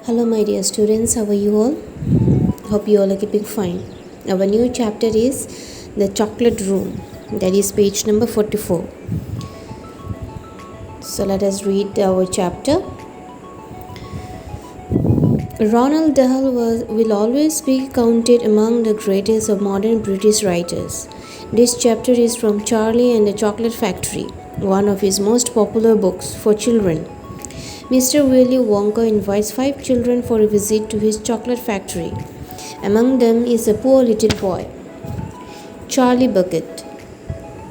Hello, my dear students. How are you all? Hope you all are keeping fine. Our new chapter is the chocolate room. That is page number 44. So let us read our chapter. Ronald Dahl will always be counted among the greatest of modern British writers. This chapter is from Charlie and the Chocolate Factory, one of his most popular books for children. Mr. Willy Wonka invites 5 children for a visit to his chocolate factory. Among them is a poor little boy, Charlie Bucket,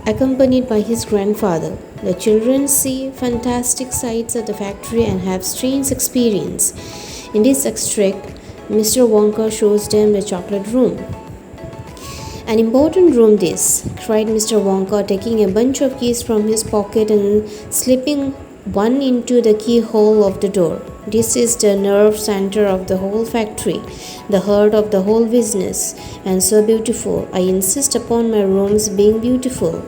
accompanied by his grandfather. The children see fantastic sights at the factory and have strange experiences. In this extract, Mr. Wonka shows them the chocolate room. An important room this, cried Mr. Wonka, taking a bunch of keys from his pocket and slipping one into the keyhole of the door. This is the nerve center of the whole factory, the heart of the whole business, and so beautiful. I insist upon my rooms being beautiful.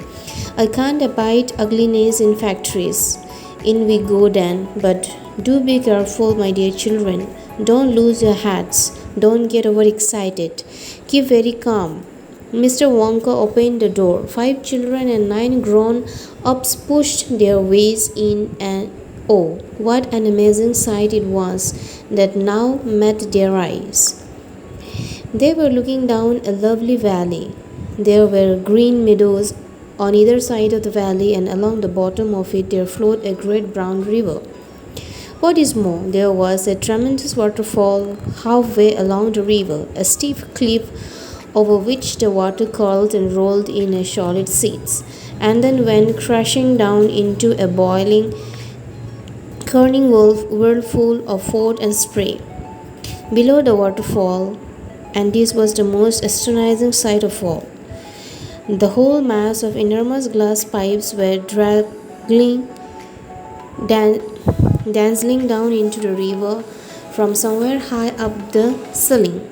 I can't abide ugliness in factories. In we go then, but do be careful, my dear children. Don't lose your hats. Don't get overexcited. Keep very calm. Mr. Wonka opened the door. 5 children and 9 grown-ups pushed their ways in, and oh, what an amazing sight it was that now met their eyes. They were looking down a lovely valley. There were green meadows on either side of the valley, and along the bottom of it there flowed a great brown river. What is more, there was a tremendous waterfall halfway along the river, a steep cliff over which the water curled and rolled in a solid seas, and then went crashing down into a boiling, churning whirlpool of foam and spray. Below the waterfall, and this was the most astonishing sight of all, the whole mass of enormous glass pipes were dazzling down into the river from somewhere high up the ceiling.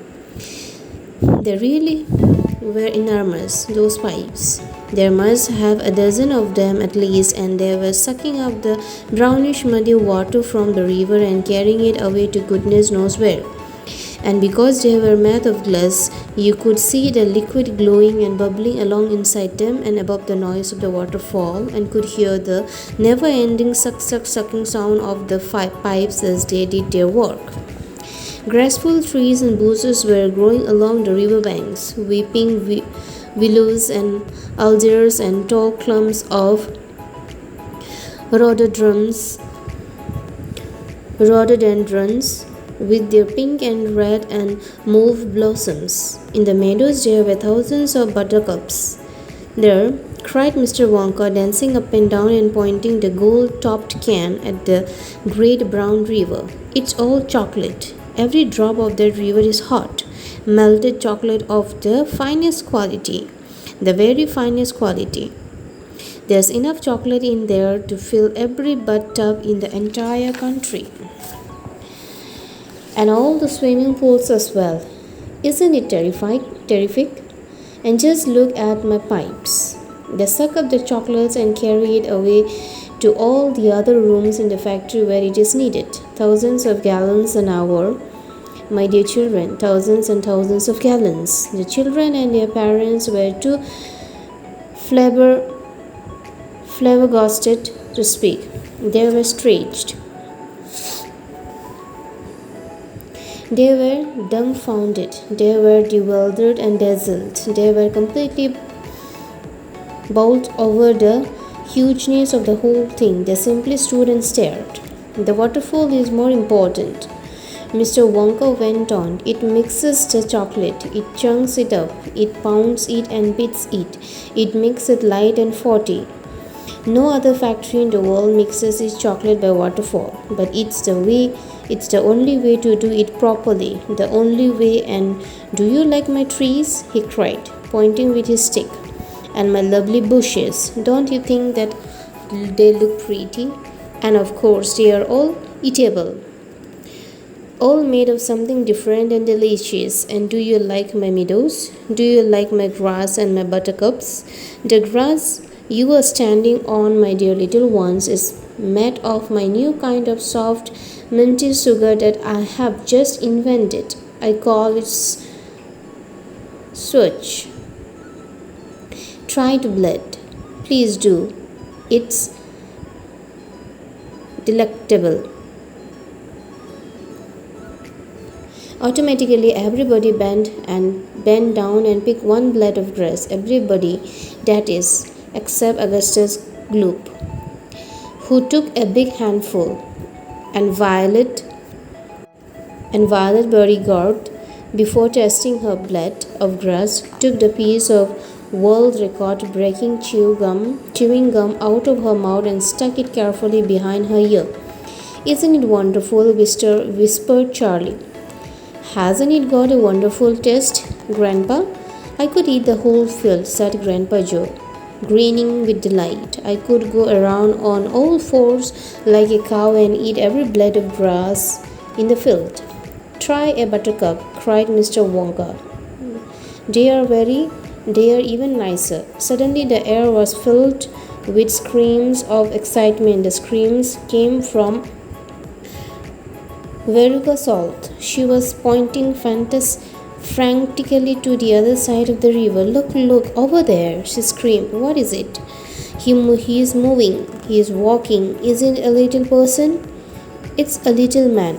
They really were enormous, those pipes. There must have a dozen of them at least, and they were sucking up the brownish muddy water from the river and carrying it away to goodness knows where. And because they were made of glass, you could see the liquid glowing and bubbling along inside them and above the noise of the waterfall, and could hear the never-ending sucking sound of the pipes as they did their work. Graceful trees and bushes were growing along the river banks, weeping willows and alders and tall clumps of rhododendrons with their pink and red and mauve blossoms. In the meadows there were thousands of buttercups. There, cried Mr. Wonka, dancing up and down and pointing the gold-topped can at the great brown river. It's all chocolate. Every drop of that river is hot, melted chocolate of the finest quality, the very finest quality. There's enough chocolate in there to fill every bathtub in the entire country. And all the swimming pools as well. Isn't it terrific? And just look at my pipes. They suck up the chocolates and carry it away to all the other rooms in the factory where it is needed. Thousands of gallons an hour. My dear children, thousands and thousands of gallons. The children and their parents were too flabbergasted to speak. They were stretched. They were dumbfounded. They were bewildered and dazzled. They were completely bowled over the hugeness of the whole thing. They simply stood and stared. The waterfall is more important, Mr. Wonka went on. It mixes the chocolate, it chunks it up, it pounds it and beats it. It makes it light and frothy. No other factory in the world mixes its chocolate by waterfall, but it's the only way to do it properly, the only way. And do you like my trees? He cried, pointing with his stick. And my lovely bushes, don't you think that they look pretty? And of course they are all eatable, all made of something different and delicious. And do you like my meadows? Do you like my grass and my buttercups? The grass you are standing on, my dear little ones, is made of my new kind of soft, minty sugar that I have just invented. I call it switch. Try to blend. Please do. It's delectable. Automatically, everybody bent down and picked one blade of grass. Everybody, that is, except Augustus Gloop, who took a big handful, and Violet Beauregard, before tasting her blade of grass, took the piece of world record breaking chewing gum out of her mouth and stuck it carefully behind her ear. Isn't it wonderful? Whispered Charlie. Hasn't it got a wonderful taste, Grandpa? I could eat the whole field, said Grandpa Joe, grinning with delight. I could go around on all fours like a cow and eat every blade of grass in the field. Try a buttercup, cried Mr. Wonka. They are even nicer. Suddenly the air was filled with screams of excitement. The screams came from Veruca Salt. She was pointing frantically to the other side of the river. Look, over there, she screamed. What is it? He is moving. He is walking. Isn't it a little person? It's a little man.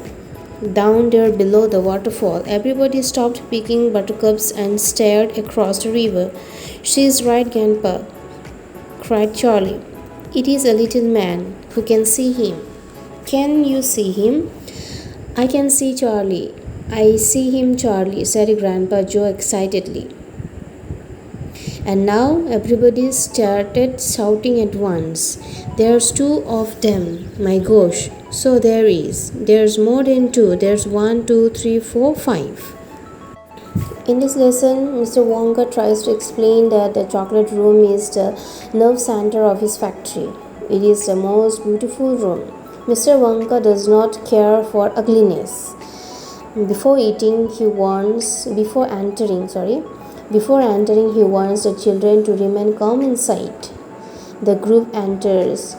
Down there below the waterfall, everybody stopped picking buttercups and stared across the river. She is right, Grandpa, cried Charlie. It is a little man. Who can see him? Can you see him? I can see Charlie. I see him, Charlie, said Grandpa Joe excitedly. And now everybody started shouting at once. There's two of them. My gosh. So there is. There's more than two. There's 1, 2, 3, 4, 5. In this lesson, Mr. Wonka tries to explain that the chocolate room is the nerve center of his factory. It is the most beautiful room. Mr. Wonka does not care for ugliness. Before entering, he warns the children to remain calm inside. The group enters.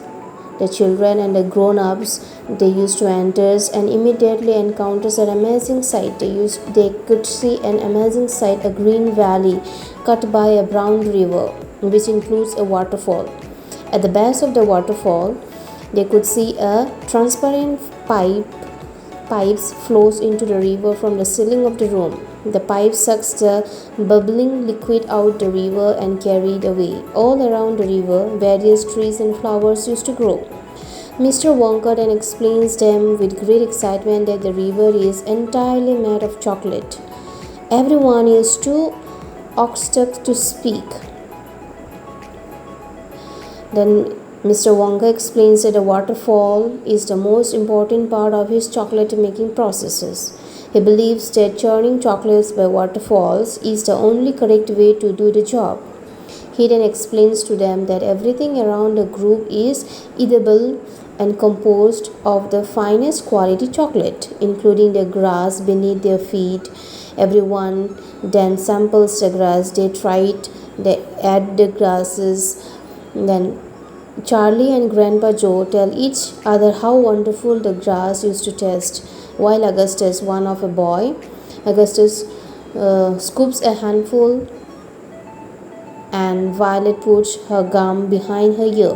The children and the grown-ups, they used to enter and immediately encounters an amazing sight. They could see an amazing sight, a green valley cut by a brown river, which includes a waterfall. At the base of the waterfall, they could see a transparent pipes flows into the river from the ceiling of the room. The pipe sucks the bubbling liquid out the river and carried away. All around the river, various trees and flowers used to grow. Mr. Wonka then explains them with great excitement that the river is entirely made of chocolate. Everyone is too awestruck to speak. Then Mr. Wonka explains that the waterfall is the most important part of his chocolate making processes. He believes that churning chocolates by waterfalls is the only correct way to do the job. He then explains to them that everything around the group is edible and composed of the finest quality chocolate, including the grass beneath their feet. Everyone then samples the grass, they try it, they add the grasses, then Charlie and Grandpa Joe tell each other how wonderful the grass used to taste, while Augustus, scoops a handful and Violet puts her gum behind her ear.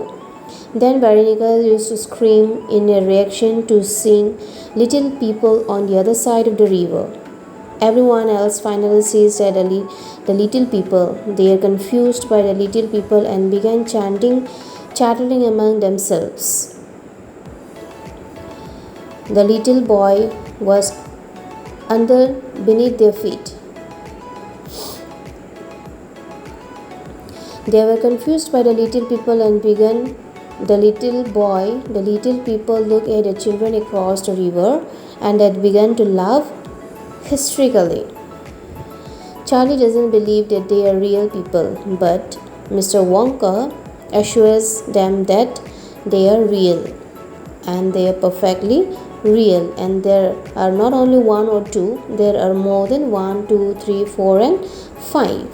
Then Veronica used to scream in a reaction to seeing little people on the other side of the river. Everyone else finally sees that the little people. They are confused by the little people and began chattering among themselves. The little boy was beneath their feet. They were confused by the little people and began. The little people looked at the children across the river and had begun to laugh hysterically. Charlie doesn't believe that they are real people, but Mr. Wonka assures them that they are real, and they are perfectly real, and there are not only one or two, there are more than 1, 2, 3, 4 and 5.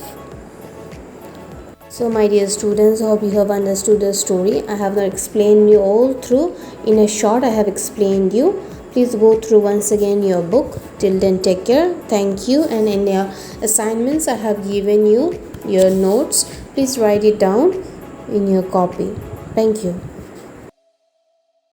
So my dear students, hope you have understood the story. I have not explained you all through. In a short, I have explained you. Please go through once again your book. Till then, take care. Thank you. And in your assignments, I have given you your notes. Please write it down in your copy. Thank you.